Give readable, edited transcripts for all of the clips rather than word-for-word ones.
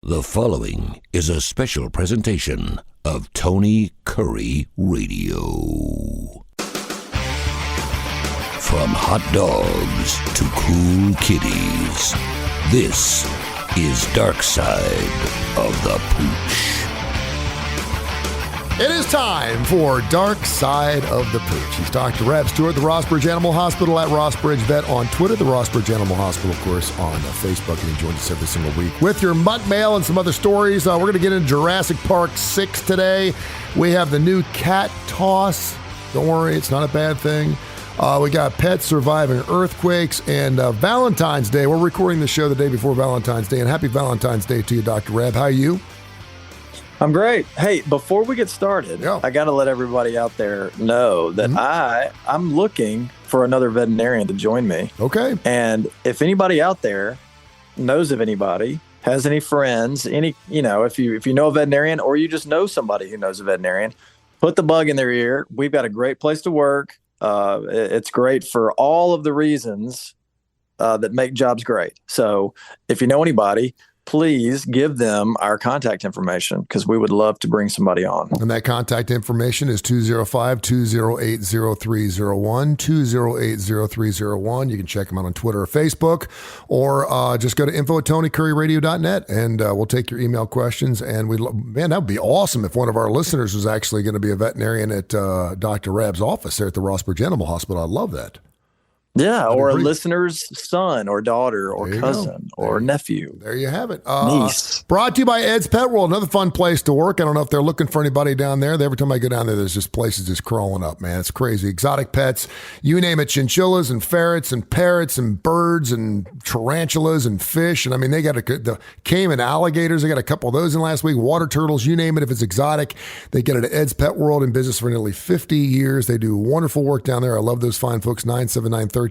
The following is a special presentation of Tony Kurre Radio. From hot dogs to cool kitties, this is Darkside of the Pooch. It is time for Darkside of the Pooch. He's Dr. Reb Stewart, the Rossbridge Animal Hospital at Rossbridge Vet on Twitter, the Rossbridge Animal Hospital, of course, on Facebook, and he joins us every single week with your mutt mail and some other stories. We're going to get into Jurassic Park 6 today. We have the new cat toss. Don't worry, it's not a bad thing. We got pets surviving earthquakes and Valentine's Day. We're recording the show the day before Valentine's Day, and happy Valentine's Day to you, Dr. Reb. How are you? I'm great. Hey, before we get started, I got to let everybody out there know that I'm looking for another veterinarian to join me. Okay. And if anybody out there knows of anybody, has any friends, if you know a veterinarian or you just know somebody who knows a veterinarian, put the bug in their ear. We've got a great place to work. It's great for all of the reasons that make jobs great. So if you know anybody, please give them our contact information because we would love to bring somebody on. And that contact information is 205-208-0301, 208-0301. You can check them out on Twitter or Facebook, or just go to info@tonykurreradio.net, and we'll take your email questions. And that would be awesome if one of our listeners was actually going to be a veterinarian at Dr. Reb's office there at the Rossbridge Animal Hospital. I'd love that. Yeah, or a listener's son or daughter or cousin or nephew. There you have it. Niece. Brought to you by Ed's Pet World, another fun place to work. I don't know if they're looking for anybody down there. Every time I go down there, there's just places just crawling up, man. It's crazy. Exotic pets, you name it, chinchillas and ferrets and parrots and birds and tarantulas and fish. And I mean, they got the caiman alligators. They got a couple of those in last week. Water turtles, you name it. If it's exotic, they get it at Ed's Pet World, in business for nearly 50 years. They do wonderful work down there. I love those fine folks. 979-1331.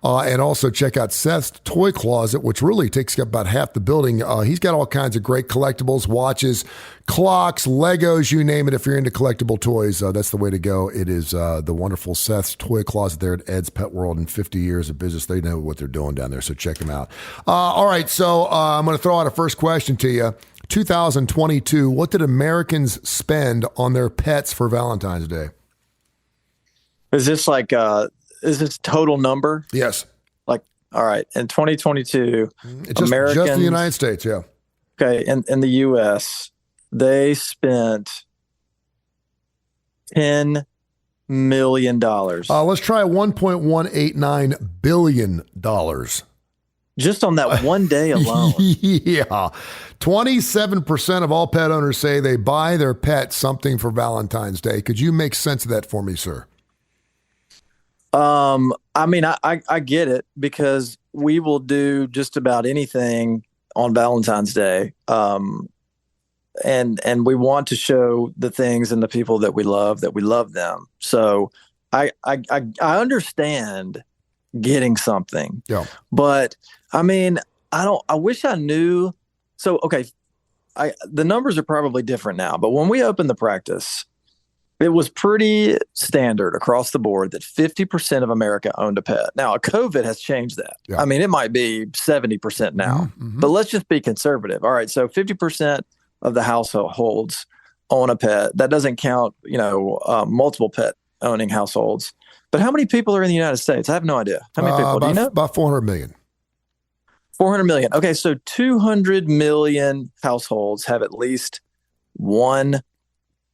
And also check out Seth's Toy Closet, which really takes up about half the building. He's got all kinds of great collectibles, watches, clocks, Legos, you name it. If you're into collectible toys, that's the way to go. It is the wonderful Seth's Toy Closet there at Ed's Pet World. In 50 years of business, they know what they're doing down there, so check them out. All right, so I'm going to throw out a first question to you. 2022, what did Americans spend on their pets for Valentine's Day? Is this is this total number? Yes. All right. In 2022, Americans, just the United States, yeah. Okay. In the U.S., they spent $10 million. Let's try $1.189 billion. Just on that one day alone. Yeah. 27% of all pet owners say they buy their pet something for Valentine's Day. Could you make sense of that for me, sir? I mean, I get it, because we will do just about anything on Valentine's Day. And we want to show the things and the people that we love them. So I understand getting something, but I mean, I wish I knew. So, okay. The numbers are probably different now, but when we opened the practice, it was pretty standard across the board that 50% of America owned a pet. Now, COVID has changed that. Yeah. I mean, it might be 70% now, but let's just be conservative. All right, so 50% of the households own a pet. That doesn't count, multiple pet owning households. But how many people are in the United States? I have no idea. How many people? Do you know? About 400 million. 400 million. Okay, so 200 million households have at least one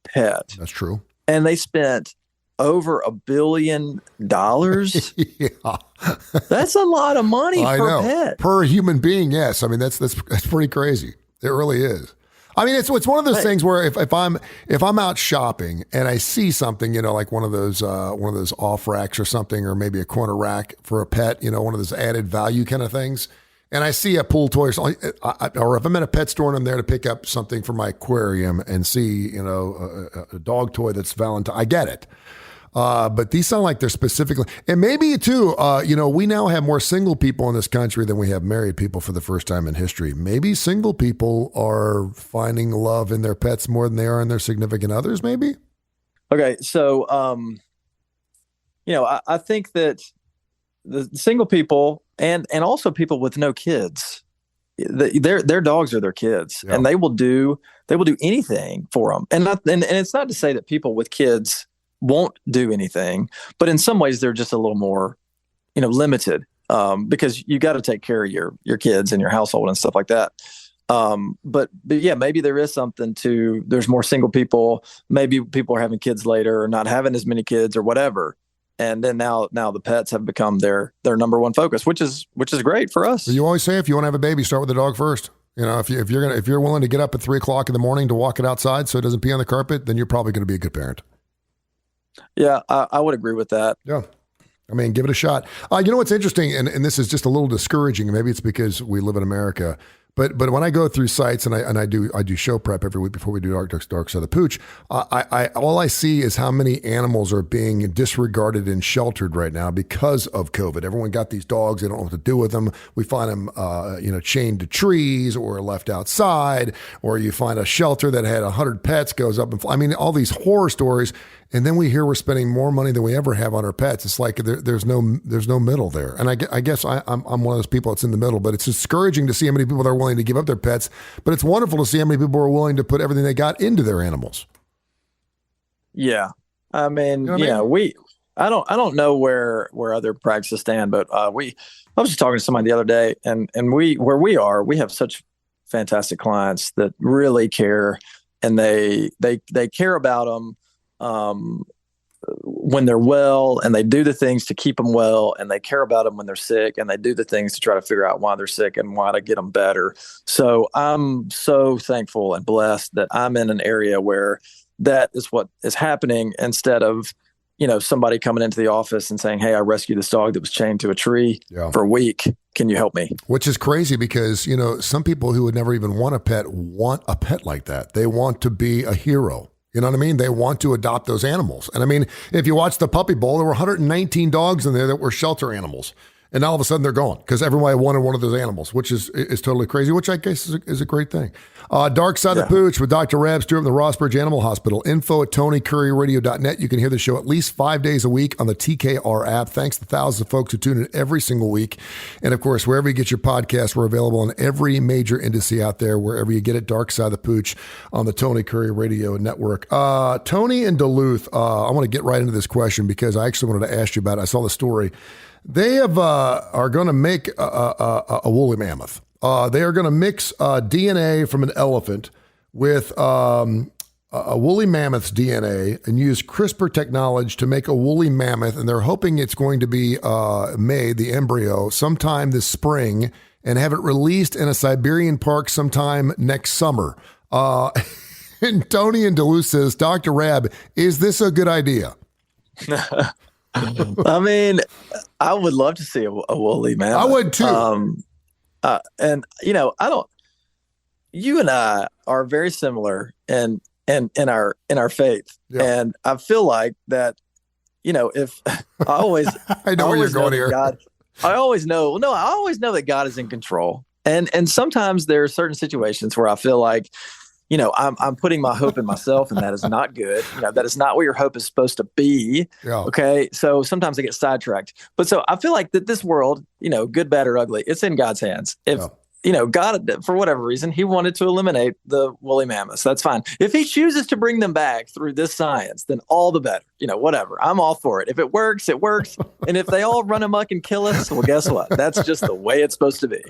pet. That's true. And they spent over $1 billion. Yeah. That's a lot of money per pet. Per human being, yes. I mean, that's pretty crazy. It really is. I mean, it's one of those things where if I'm out shopping and I see something, like one of those off racks or something, or maybe a corner rack for a pet, one of those added value kind of things, and I see a pool toy, or if I'm in a pet store and I'm there to pick up something for my aquarium and see, a dog toy that's Valentine, I get it. But these sound like they're specifically, and maybe too, we now have more single people in this country than we have married people for the first time in history. Maybe single people are finding love in their pets more than they are in their significant others, maybe? Okay. So, I think that the single people and also people with no kids their dogs are their kids, and they will do anything for them. And it's not to say that people with kids won't do anything, but in some ways they're just a little more, limited, because you got to take care of your kids and your household and stuff like that. But yeah, maybe there is something to, there's more single people, maybe people are having kids later or not having as many kids or whatever. And then now the pets have become their number one focus, which is great for us. You always say, if you want to have a baby, start with the dog first. If you're willing to get up at 3:00 in the morning to walk it outside so it doesn't pee on the carpet, then you're probably going to be a good parent. Yeah, I would agree with that. Yeah. I mean, give it a shot. You know what's interesting, and this is just a little discouraging. Maybe it's because we live in America. But when I go through sites and I do show prep every week before we do Darkside the Pooch, all I see is how many animals are being disregarded and sheltered right now because of COVID. Everyone got these dogs; they don't know what to do with them. We find them, chained to trees or left outside, or you find a shelter that had 100 pets goes up and I mean, all these horror stories. And then we hear we're spending more money than we ever have on our pets. It's like there's no middle there. And I guess I'm one of those people that's in the middle. But it's discouraging to see how many people are willing to give up their pets. But it's wonderful to see how many people are willing to put everything they got into their animals. Yeah, I mean, I don't know where other practices stand, but I was just talking to somebody the other day, and we have such fantastic clients that really care, and they care about them. When they're well, and they do the things to keep them well, and they care about them when they're sick, and they do the things to try to figure out why they're sick and why to get them better. So I'm so thankful and blessed that I'm in an area where that is what is happening, instead of, somebody coming into the office and saying, "Hey, I rescued this dog that was chained to a tree for a week. Can you help me?" Which is crazy because, some people who would never even want a pet like that. They want to be a hero. You know what I mean? They want to adopt those animals. And I mean, if you watch the Puppy Bowl, there were 119 dogs in there that were shelter animals. And all of a sudden they're gone because everybody wanted one of those animals, which is totally crazy, which I guess is a great thing. Darkside the Pooch with Dr. Reb Stewart from the Rossbridge Animal Hospital. info@TonyCurryRadio.net. You can hear the show at least 5 days a week on the TKR app. Thanks to thousands of folks who tune in every single week. And of course, wherever you get your podcasts, we're available on every major indice out there, wherever you get it. Darkside the Pooch on the Tony Curry Radio Network. Tony in Duluth, I want to get right into this question because I actually wanted to ask you about it. I saw the story. They are going to make a woolly mammoth. They are going to mix DNA from an elephant with a woolly mammoth's DNA and use CRISPR technology to make a woolly mammoth. And they're hoping it's going to be made, the embryo, sometime this spring and have it released in a Siberian park sometime next summer. And Tony in Duluth says, Dr. Rab, is this a good idea? I mean, I would love to see a woolly mammoth. I would too. And you and I are very similar in our faith. Yeah. And I feel like that, if I always, I know where you're going here. I always know that God is in control. And sometimes there are certain situations where I feel like, I'm putting my hope in myself, and that is not good. That is not what your hope is supposed to be. Yeah. Okay. So sometimes I get sidetracked. But so I feel like that this world, good, bad, or ugly, it's in God's hands. If, God, for whatever reason, he wanted to eliminate the woolly mammoths, that's fine. If he chooses to bring them back through this science, then all the better. Whatever. I'm all for it. If it works, it works. And if they all run amok and kill us, well, guess what? That's just the way it's supposed to be.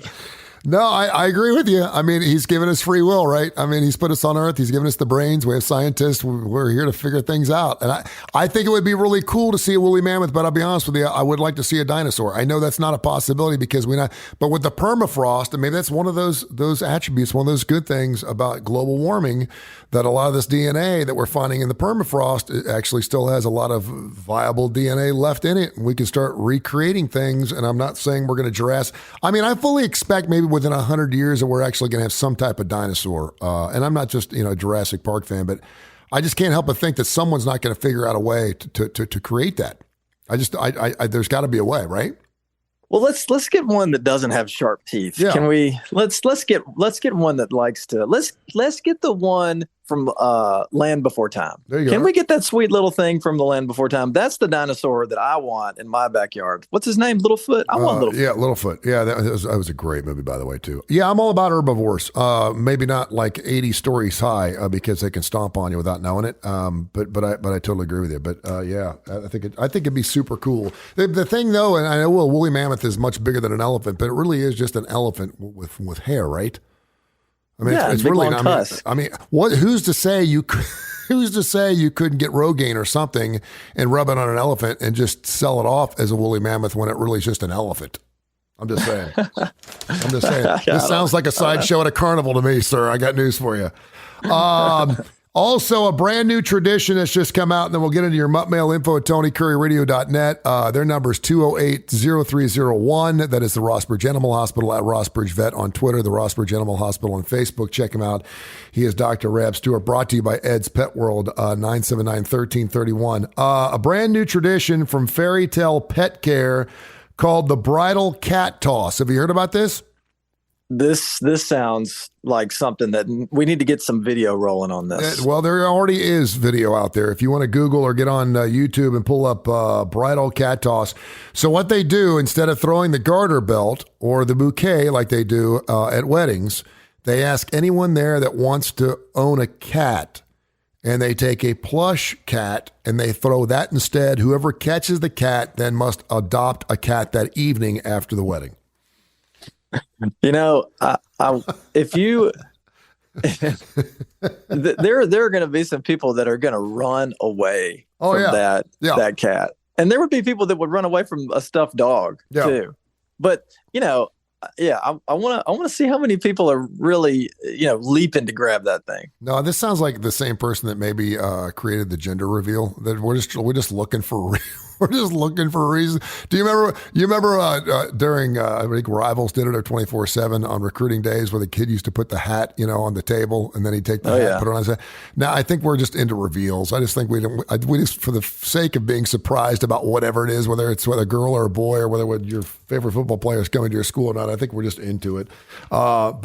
No, I agree with you. I mean, he's given us free will, right? I mean, he's put us on Earth. He's given us the brains. We have scientists. We're here to figure things out. And I think it would be really cool to see a woolly mammoth, but I'll be honest with you, I would like to see a dinosaur. I know that's not a possibility because but with the permafrost, and maybe that's one of those attributes, one of those good things about global warming, that a lot of this DNA that we're finding in the permafrost, it actually still has a lot of viable DNA left in it. And we can start recreating things. And I'm not saying we're going to Jurassic. I mean, I fully expect maybe within 100 years that we're actually going to have some type of dinosaur. And I'm not just, a Jurassic Park fan, but I just can't help but think that someone's not going to figure out a way to create that. There's got to be a way, right? Well, let's get one that doesn't have sharp teeth. Yeah. Can we? Let's get one that likes to. Let's get the one from Land Before Time. There you Can go. we get that sweet little thing from the Land Before Time? That's the dinosaur that I want in my backyard. What's his name? Littlefoot? I want Littlefoot. Yeah, Littlefoot. Yeah, that was a great movie, by the way, too. Yeah, I'm all about herbivores. Maybe not like 80 stories high because they can stomp on you without knowing it. But I totally agree with you. But yeah, I think it'd be super cool. The thing though, and I know a woolly mammoth is much bigger than an elephant, but it really is just an elephant with hair, right? I mean, Yeah, it's big really. long tusk. I mean, what? Who's to say you? Who's to say you couldn't get Rogaine or something and rub it on an elephant and just sell it off as a woolly mammoth when it really is just an elephant? I'm just saying. This sounds like a sideshow at a carnival to me, sir. I got news for you. Also, a brand new tradition that's just come out, and then we'll get into your mutt mail info at TonyCurryRadio.net. Their number is 208-0301. That is the Rossbridge Animal Hospital at Rossbridge Vet on Twitter, the Rossbridge Animal Hospital on Facebook. Check him out. He is Dr. Rab Stewart, brought to you by Ed's Pet World, 979-1331. A brand new tradition from Fairy Tale Pet Care called the Bridal Cat Toss. Have you heard about this? This sounds like something that we need to get some video rolling on this. Well, there already is video out there. If you want to Google or get on YouTube and pull up bridal cat toss. So what they do, instead of throwing the garter belt or the bouquet like they do at weddings, they ask anyone there that wants to own a cat, and they take a plush cat and they throw that instead. Whoever catches the cat then must adopt a cat that evening after the wedding. You know, if you, there are going to be some people that are going to run away from that cat, and there would be people that would run away from a stuffed dog too. But you know, I want to see how many people are really leaping to grab that thing. No, this sounds like the same person that maybe created the gender reveal. That we're just looking for. We're just looking for a reason. Do you remember? During I think Rivals did it or 24/7 on recruiting days, where the kid used to put the hat, on the table, and then he'd take the hat, put it on his head. Now I think we're just into reveals. I just think we just, for the sake of being surprised about whatever it is, whether it's a girl or a boy, or whether your favorite football player is coming to your school or not. I think we're just into it. But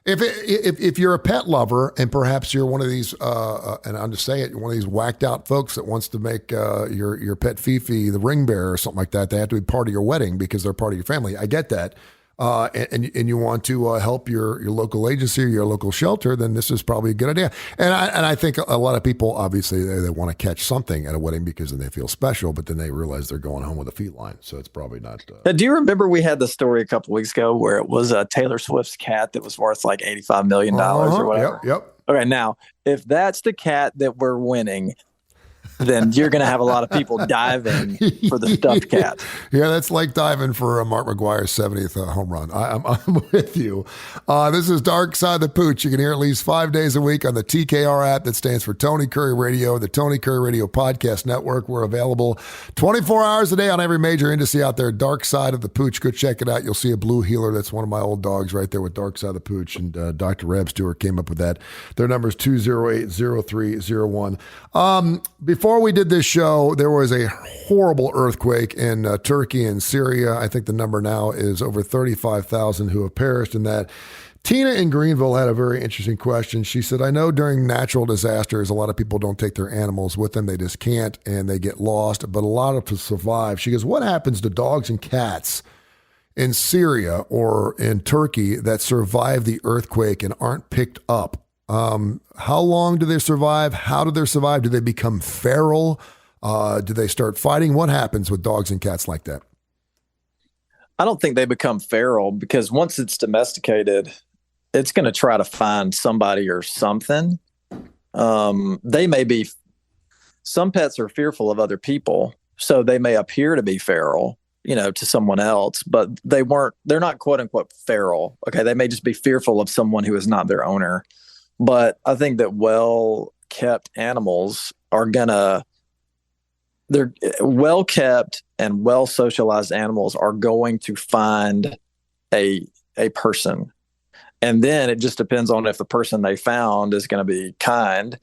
If you're a pet lover and perhaps you're one of these, and I'm just saying it, one of these whacked out folks that wants to make your pet Fifi the ring bearer or something like that, they have to be part of your wedding because they're part of your family. I get that. And you want to help your local agency or your local shelter, then this is probably a good idea. And I think a lot of people, obviously, they want to catch something at a wedding because then they feel special, but then they realize they're going home with a feline. So it's probably not. Now, do you remember we had the story a couple weeks ago where it was Taylor Swift's cat that was worth like $85 million or whatever? Yep. Okay, now, if that's the cat that we're winning, then you're going to have a lot of people diving for the stuffed cat. Yeah, that's like diving for Mark McGwire's 70th home run. I'm with you. This is Darkside the Pooch. You can hear at least 5 days a week on the TKR app that stands for Tony Curry Radio, the Tony Curry Radio Podcast Network. We're available 24 hours a day on every major industry out there. Darkside of the Pooch. Go check it out. You'll see a blue heeler. That's one of my old dogs right there with Darkside the Pooch. And Dr. Rab Stewart came up with that. Their number is 208-0301. Before we did this show, there was a horrible earthquake in Turkey and Syria. I think the number now is over 35,000 who have perished in that. Tina in Greenville had a very interesting question. She said, I know during natural disasters, a lot of people don't take their animals with them. They just can't, and they get lost, but a lot of them survive. She goes, what happens to dogs and cats in Syria or in Turkey that survive the earthquake and aren't picked up? How long do they survive? How do they survive? Do they become feral? Do they start fighting? What happens with dogs and cats like that? I don't think they become feral because once it's domesticated, it's going to try to find somebody or something. Some pets are fearful of other people, so they may appear to be feral, to someone else, but they're not quote unquote feral. Okay. They may just be fearful of someone who is not their owner. But I think that well-kept animals they're well-kept and well-socialized animals are going to find a person. And then it just depends on if the person they found is going to be kind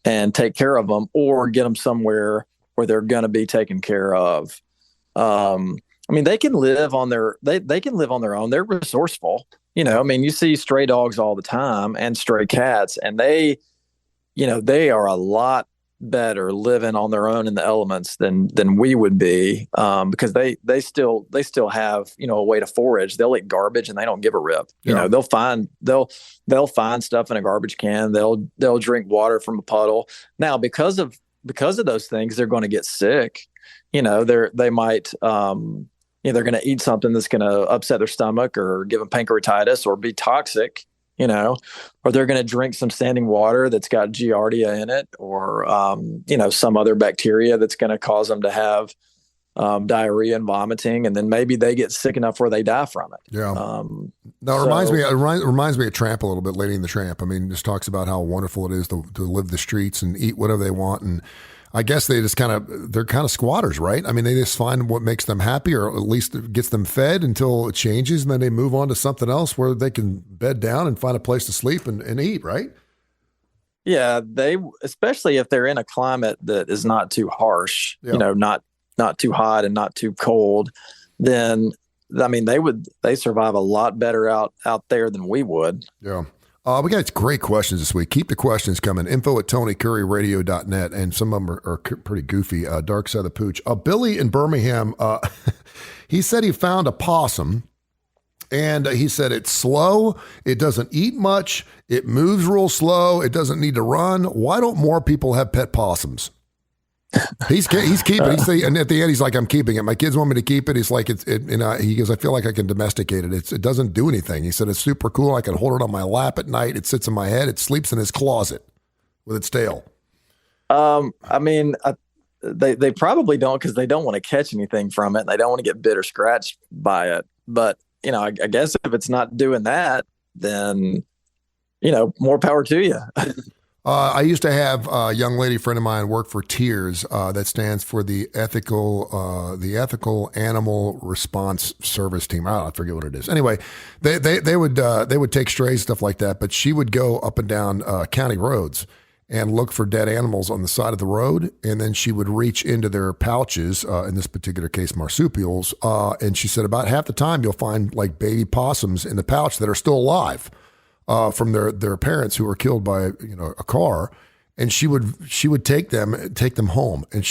and take care of them or get them somewhere where they're going to be taken care of. They can live on they can live on their own. They're resourceful. You see stray dogs all the time and stray cats, and they they are a lot better living on their own in the elements than we would be, because they still have a way to forage. They'll eat garbage and they don't give a rip. Yeah. They'll find stuff in a garbage can. They'll drink water from a puddle. Now, because of those things, they're going to get sick. They might they're going to eat something that's going to upset their stomach or give them pancreatitis or be toxic. Or they're going to drink some standing water that's got Giardia in it, or, some other bacteria that's going to cause them to have diarrhea and vomiting. And then maybe they get sick enough where they die from it. Yeah. Now, it reminds me of Tramp a little bit, Lady and the Tramp. I mean, just talks about how wonderful it is to live the streets and eat whatever they want. And I guess they're kind of squatters, right? I mean, they just find what makes them happy, or at least it gets them fed until it changes, and then they move on to something else where they can bed down and find a place to sleep and eat, right? Yeah, especially if they're in a climate that is not too harsh, not too hot and not too cold, then I mean they survive a lot better out there than we would. Yeah. We got great questions this week. Keep the questions coming. info@TonyCurryRadio.net, and some of them are pretty goofy. Darkside the Pooch. Billy in Birmingham, he said he found a possum, and he said it's slow. It doesn't eat much. It moves real slow. It doesn't need to run. Why don't more people have pet possums? He's keeping it. And at the end, he's like, I'm keeping it. My kids want me to keep it. He's like, he goes, I feel like I can domesticate it. It doesn't do anything. He said, it's super cool. I can hold it on my lap at night. It sits in my head. It sleeps in his closet with its tail. I mean, they probably don't, because they don't want to catch anything from it. And they don't want to get bit or scratched by it. But, I guess if it's not doing that, then, more power to you. I used to have a young lady friend of mine work for TEARS, that stands for the Ethical Animal Response Service Team. I forget what it is. Anyway, they would take strays, stuff like that, but she would go up and down county roads and look for dead animals on the side of the road, and then she would reach into their pouches, in this particular case marsupials, and she said about half the time you'll find like baby possums in the pouch that are still alive. From their parents who were killed by a car, and she would take them home, and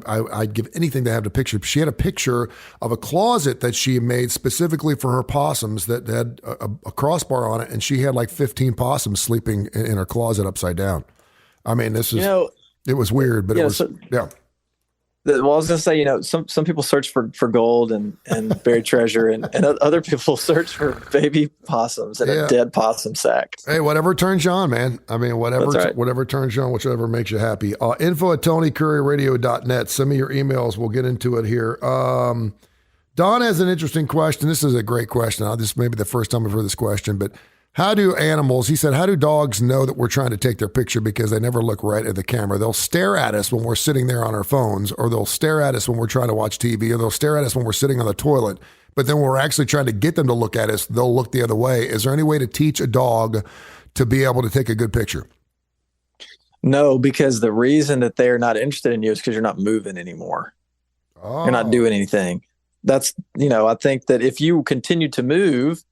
I'd give anything to have the picture. She had a picture of a closet that she made specifically for her possums that had a crossbar on it, and she had like 15 possums sleeping in her closet upside down. I mean, this is it was weird, but it was yeah. Well, I was going to say, some people search for gold and buried treasure, and other people search for baby possums in a dead possum sack. Hey, whatever turns you on, man. I mean, whatever turns you on, whichever makes you happy. info@TonyCurryRadio.net. Send me your emails. We'll get into it here. Don has an interesting question. This is a great question. This may be the first time I've heard this question, but how do dogs know that we're trying to take their picture? Because they never look right at the camera. They'll stare at us when we're sitting there on our phones, or they'll stare at us when we're trying to watch TV, or they'll stare at us when we're sitting on the toilet. But then when we're actually trying to get them to look at us, they'll look the other way. Is there any way to teach a dog to be able to take a good picture? No, because the reason that they're not interested in you is because you're not moving anymore. Oh. You're not doing anything. That's, I think that if you continue to move,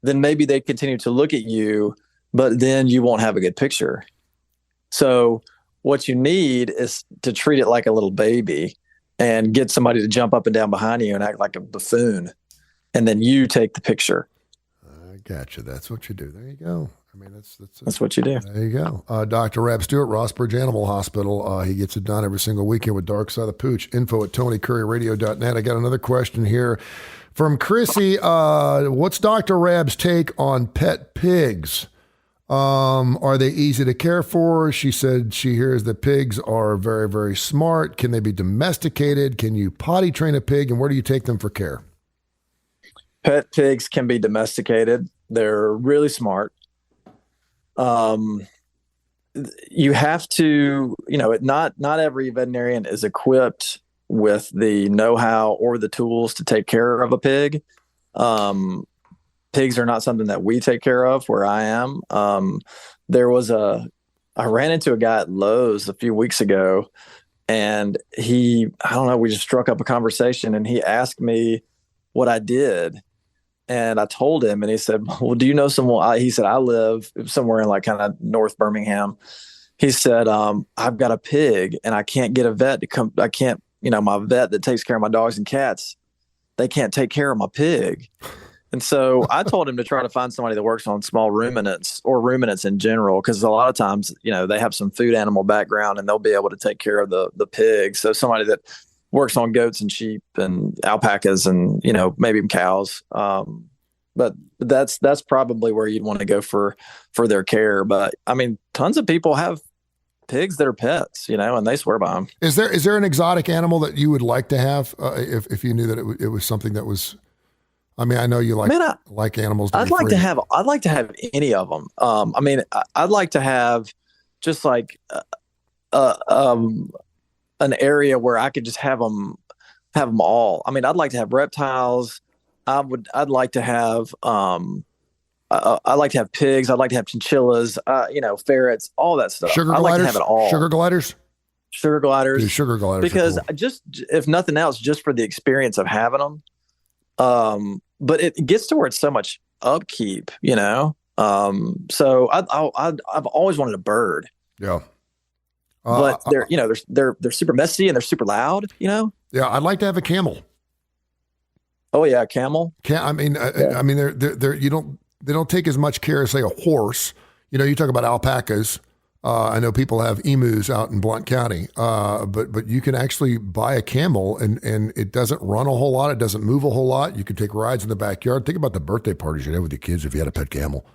then maybe they continue to look at you, but then you won't have a good picture. So what you need is to treat it like a little baby and get somebody to jump up and down behind you and act like a buffoon. And then you take the picture. I got you. That's what you do. There you go. I mean, that's what you do. There you go. Dr. Rab Stewart, Rossbridge Animal Hospital. He gets it done every single week here with Darkside the Pooch. info@TonyCurryRadio.net. I got another question here from Chrissy. What's Dr. Rab's take on pet pigs? Are they easy to care for? She said she hears that pigs are very, very smart. Can they be domesticated? Can you potty train a pig? And where do you take them for care? Pet pigs can be domesticated. They're really smart. You have to, not every veterinarian is equipped with the know-how or the tools to take care of a pig. Pigs are not something that we take care of where I am. I ran into a guy at Lowe's a few weeks ago, and I don't know, we just struck up a conversation, and he asked me what I did. And I told him, and he said, well, do you know someone? He said, I live somewhere in like kind of North Birmingham. he said, I've got a pig and I can't get a vet to come. I can't, my vet that takes care of my dogs and cats, they can't take care of my pig. And so I told him to try to find somebody that works on small ruminants or ruminants in general, because a lot of times, they have some food animal background and they'll be able to take care of the pig. So somebody that works on goats and sheep and alpacas and, maybe even cows. But that's probably where you'd want to go for their care. But I mean, tons of people have pigs that are pets, and they swear by them. Is there an exotic animal that you would like to have if you knew that it was something that was? I mean, I know you like animals. I'd like to have any of them. I mean, I'd like to have just like an area where I could just have them all. I mean, I'd like to have reptiles. I'd like to have I'd like to have pigs. I'd like to have chinchillas, ferrets, all that stuff. Sugar gliders. I'd like to have it all. Sugar gliders. Dude, sugar gliders. Because cool. just if nothing else, just for the experience of having them. But it gets to where it's so much upkeep, So I've always wanted a bird. Yeah. But they're super messy and they're super loud, Yeah, I'd like to have a camel. Oh yeah, camel. I mean, they don't take as much care as say a horse. You talk about alpacas. I know people have emus out in Blount County, but you can actually buy a camel and it doesn't run a whole lot. It doesn't move a whole lot. You can take rides in the backyard. Think about the birthday parties you'd have with your kids if you had a pet camel.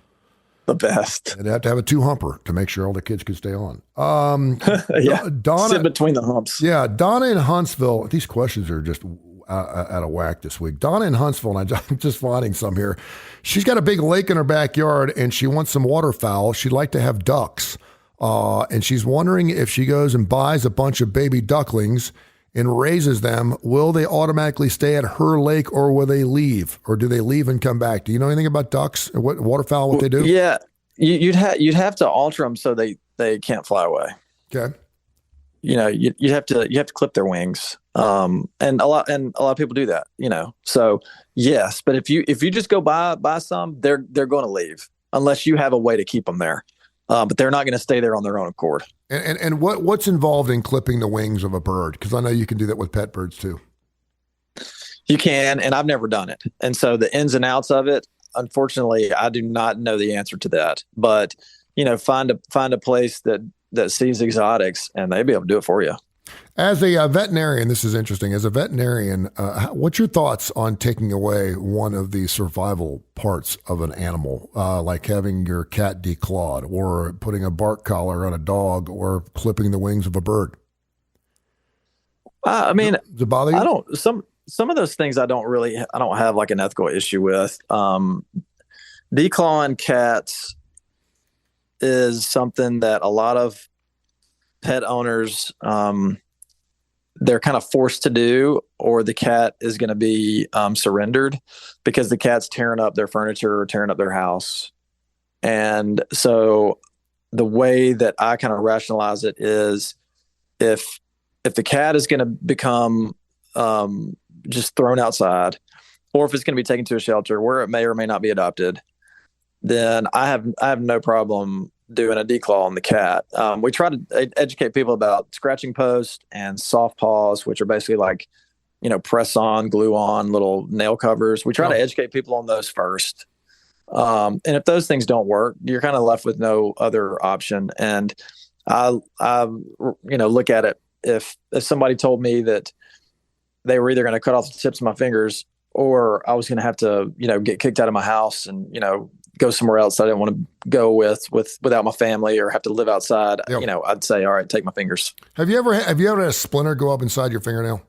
The best. They'd have to have a 2-humper to make sure all the kids could stay on. Yeah, Donna, sit between the humps. Yeah, Donna in Huntsville. These questions are just out of whack this week. Donna in Huntsville, and I'm just finding some here. She's got a big lake in her backyard, and she wants some waterfowl. She'd like to have ducks. And she's wondering if she goes and buys a bunch of baby ducklings and raises them, will they automatically stay at her lake or will they leave? Or do they leave and come back? Do you know anything about ducks and what waterfowl, what they do? Yeah, you'd have to alter them so they can't fly away. Okay. You have to clip their wings. And a lot of people do that, So yes, but if you just go buy some, they're going to leave unless you have a way to keep them there. But they're not going to stay there on their own accord. And what's involved in clipping the wings of a bird? Because I know you can do that with pet birds too. You can, and I've never done it. And so the ins and outs of it, unfortunately, I do not know the answer to that. But find a place that sees exotics, and they'll be able to do it for you. As a veterinarian, this is interesting. As a veterinarian, what's your thoughts on taking away one of the survival parts of an animal, like having your cat declawed, or putting a bark collar on a dog, or clipping the wings of a bird? I mean, does it bother you? I don't. Some of those things I don't have like an ethical issue with. Declawing cats is something that a lot of pet owners, they're kind of forced to do, or the cat is going to be surrendered because the cat's tearing up their furniture or tearing up their house. And so the way that I kind of rationalize it is if the cat is going to become just thrown outside, or if it's going to be taken to a shelter where it may or may not be adopted, then I have no problem doing a declaw on the cat. We try to educate people about scratching posts and soft paws, which are basically like, press on, glue on little nail covers. We try to educate people on those first. And if those things don't work, you're kind of left with no other option. And I look at it, if somebody told me that they were either going to cut off the tips of my fingers or I was going to have to, get kicked out of my house and, go somewhere else I didn't want to go without my family or have to live outside, I'd say, all right, take my fingers. Have you ever had a splinter go up inside your fingernail?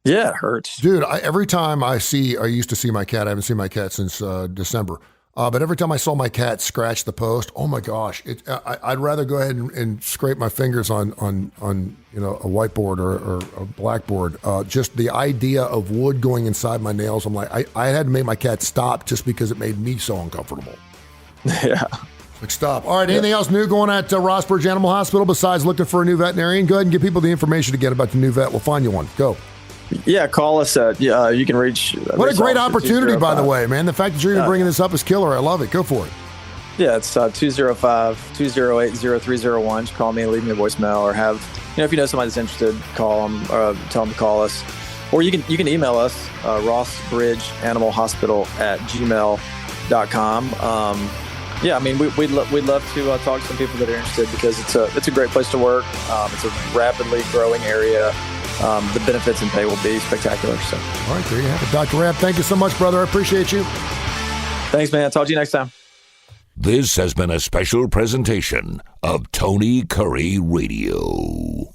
Yeah, it hurts. Dude, every time I used to see my cat, I haven't seen my cat since December. But every time I saw my cat scratch the post, oh my gosh, I'd rather go ahead and scrape my fingers on a whiteboard or a blackboard. Just the idea of wood going inside my nails, I'm like, I had to make my cat stop just because it made me so uncomfortable. Yeah. Like, stop. All right, anything else new going at Rossbridge Animal Hospital besides looking for a new veterinarian? Go ahead and give people the information again about the new vet. We'll find you one. Go. Yeah, call us at, you can reach. What a great opportunity, by the way, man. The fact that you're even bringing this up is killer. I love it. Go for it. Yeah, it's 205-208-0301. Just call me, leave me a voicemail, or have, if you know somebody that's interested, call them or tell them to call us. Or you can email us, rossbridgeanimalhospital@gmail.com. Yeah, I mean, we'd love to talk to some people that are interested, because it's a great place to work. It's a rapidly growing area. The benefits and pay will be spectacular. So, all right, there you have it. Dr. Rabb, thank you so much, brother. I appreciate you. Thanks, man. Talk to you next time. This has been a special presentation of Tony Curry Radio.